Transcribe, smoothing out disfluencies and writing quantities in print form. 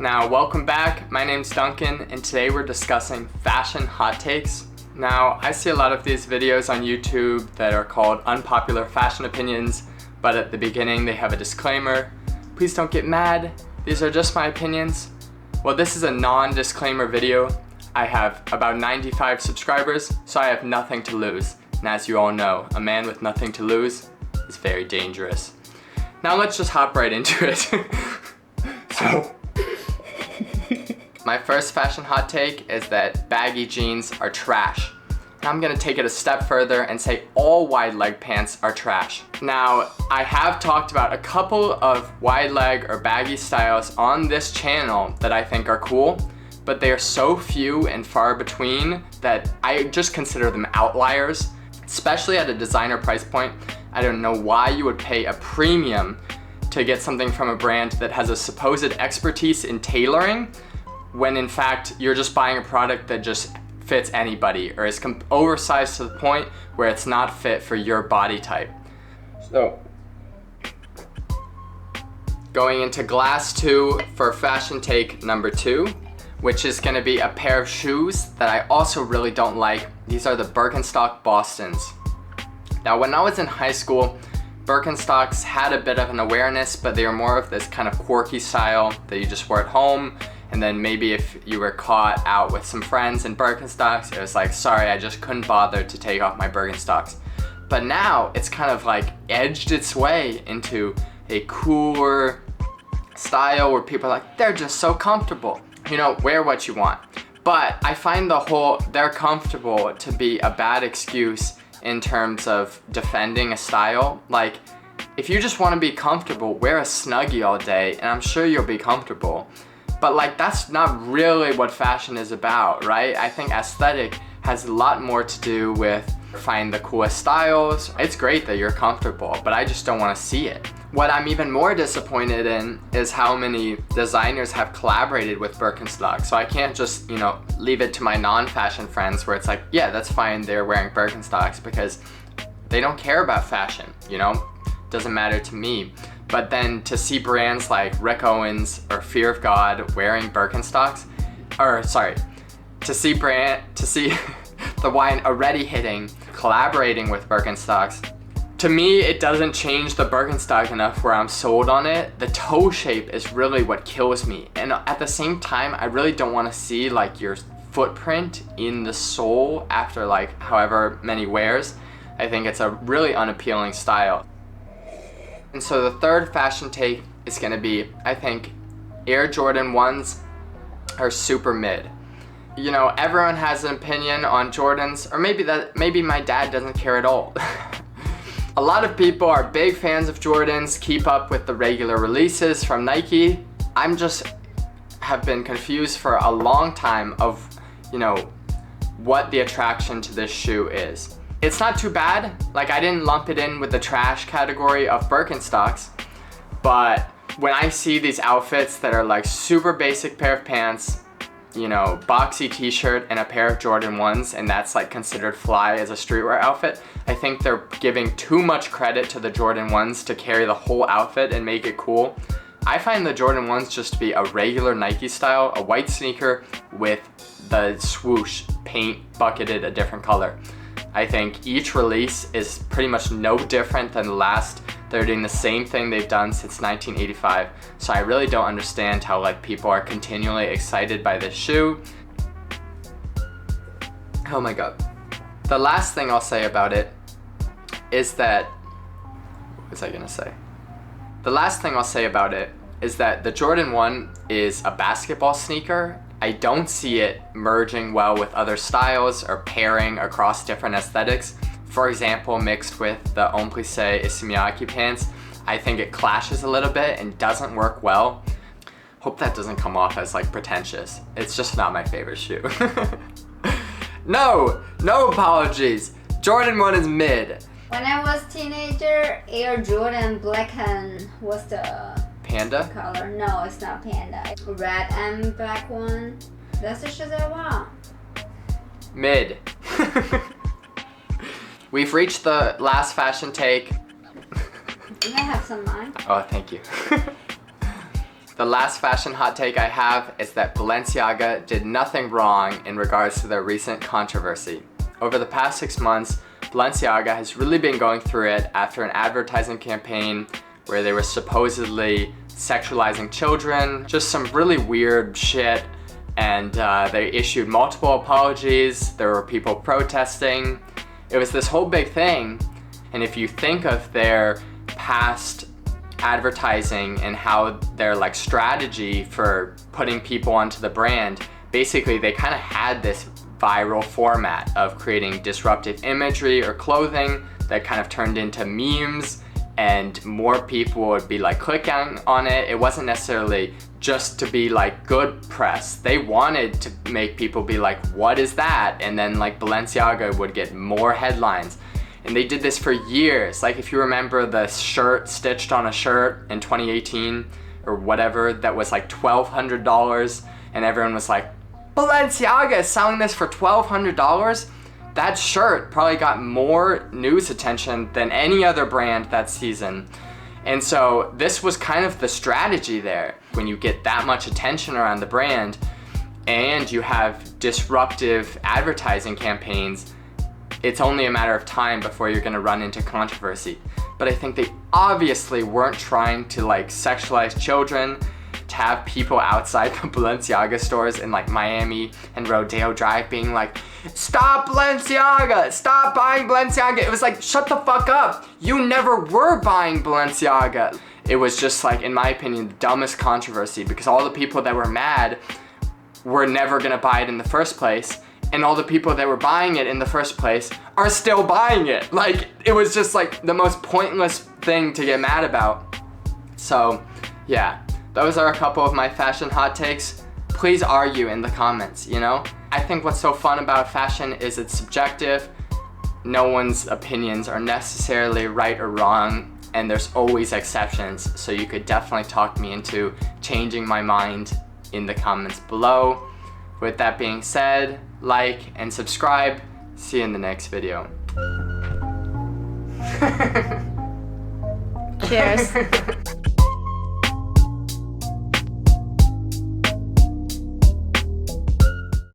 Now, welcome back. My name's Duncan, and today we're discussing fashion hot takes. Now, I see a lot of these videos on YouTube that are called unpopular fashion opinions, but at the beginning they have a disclaimer. Please don't get mad. These are just my opinions. Well, this is a non-disclaimer video. I have about 95 subscribers, so I have nothing to lose. And as you all know, a man with nothing to lose is very dangerous. Now let's just hop right into it. So, my first fashion hot take is that baggy jeans are trash. Now I'm gonna take it a step further and say all wide leg pants are trash. Now, I have talked about a couple of wide leg or baggy styles on this channel that I think are cool, but they are so few and far between that I just consider them outliers, especially at a designer price point. I don't know why you would pay a premium to get something from a brand that has a supposed expertise in tailoring, when in fact you're just buying a product that just fits anybody or is oversized to the point where it's not fit for your body type. So, going into glass 2 for fashion take number 2, which is gonna be a pair of shoes that I also really don't like. These are the Birkenstock Bostons. Now, when I was in high school, Birkenstocks had a bit of an awareness, but they were more of this kind of quirky style that you just wore at home. And then maybe if you were caught out with some friends in Birkenstocks, it was like, sorry, I just couldn't bother to take off my Birkenstocks. But now it's kind of like edged its way into a cooler style where people are like, they're just so comfortable. You know, wear what you want. But I find the whole they're comfortable to be a bad excuse in terms of defending a style. Like, if you just want to be comfortable, wear a Snuggie all day and I'm sure you'll be comfortable. But like, that's not really what fashion is about, right? I think aesthetic has a lot more to do with find the coolest styles. It's great that you're comfortable, but I just don't want to see it. What I'm even more disappointed in is how many designers have collaborated with Birkenstock. So I can't just, you know, leave it to my non-fashion friends where it's like, yeah, that's fine, they're wearing Birkenstocks, because they don't care about fashion, you know? Doesn't matter to me. But then to see brands like Rick Owens or Fear of God wearing Birkenstocks, to see the wine already hitting, collaborating with Birkenstocks, to me, it doesn't change the Birkenstock enough where I'm sold on it. The toe shape is really what kills me. And at the same time, I really don't want to see like your footprint in the sole after like however many wears. I think it's a really unappealing style. And so the third fashion take is gonna be, I think, Air Jordan 1s are super mid. You know, everyone has an opinion on Jordans, or maybe my dad doesn't care at all. A lot of people are big fans of Jordans, keep up with the regular releases from Nike. I'm just have been confused for a long time of, you know, what the attraction to this shoe is. It's not too bad. Like, I didn't lump it in with the trash category of Birkenstocks, but when I see these outfits that are like super basic pair of pants, you know, boxy t-shirt and a pair of Jordan 1s, and that's like considered fly as a streetwear outfit, I think they're giving too much credit to the Jordan 1s to carry the whole outfit and make it cool. I find the Jordan 1s just to be a regular Nike style, a white sneaker with the swoosh paint bucketed a different color. I think each release is pretty much no different than the last. They're doing the same thing they've done since 1985. So I really don't understand how like people are continually excited by this shoe. Oh my God. The last thing I'll say about it is that, what was I gonna say? The last thing I'll say about it is that the Jordan 1 is a basketball sneaker. I don't see it merging well with other styles or pairing across different aesthetics. For example, mixed with the Homme Plissé Isimiaki pants, I think it clashes a little bit and doesn't work well. Hope that doesn't come off as like pretentious. It's just not my favorite shoe. No apologies. Jordan 1 is mid. When I was teenager, Air Jordan black and what's the Panda? color? No, it's not panda. Red and black one. That's the shoes I want. Mid. We've reached the last fashion take. You may have some mine. Oh, thank you. The last fashion hot take I have is that Balenciaga did nothing wrong in regards to their recent controversy. Over the past 6 months, Balenciaga has really been going through it after an advertising campaign where they were supposedly sexualizing children, just some really weird shit, and they issued multiple apologies. There were people protesting. It was this whole big thing, and if you think of their past advertising and how their like strategy for putting people onto the brand, basically they kind of had this viral format of creating disruptive imagery or clothing that kind of turned into memes, and more people would be like clicking on it. It wasn't necessarily just to be like good press. They wanted to make people be like, what is that? And then like Balenciaga would get more headlines. And they did this for years. Like if you remember the shirt stitched on a shirt in 2018 or whatever that was like $1,200, and everyone was like, Balenciaga is selling this for $1,200? That shirt probably got more news attention than any other brand that season. And so this was kind of the strategy there. When you get that much attention around the brand and you have disruptive advertising campaigns, it's only a matter of time before you're gonna run into controversy. But I think they obviously weren't trying to like sexualize children, to have people outside the Balenciaga stores in like Miami and Rodeo Drive being like, stop Balenciaga, stop buying Balenciaga. It was like, shut the fuck up. You never were buying Balenciaga. It was just like, in my opinion, the dumbest controversy, because all the people that were mad were never gonna buy it in the first place. And all the people that were buying it in the first place are still buying it. Like, it was just like the most pointless thing to get mad about. So, yeah, those are a couple of my fashion hot takes. Please argue in the comments, you know? I think what's so fun about fashion is it's subjective. No one's opinions are necessarily right or wrong, and there's always exceptions. So you could definitely talk me into changing my mind in the comments below. With that being said, like and subscribe. See you in the next video. Cheers.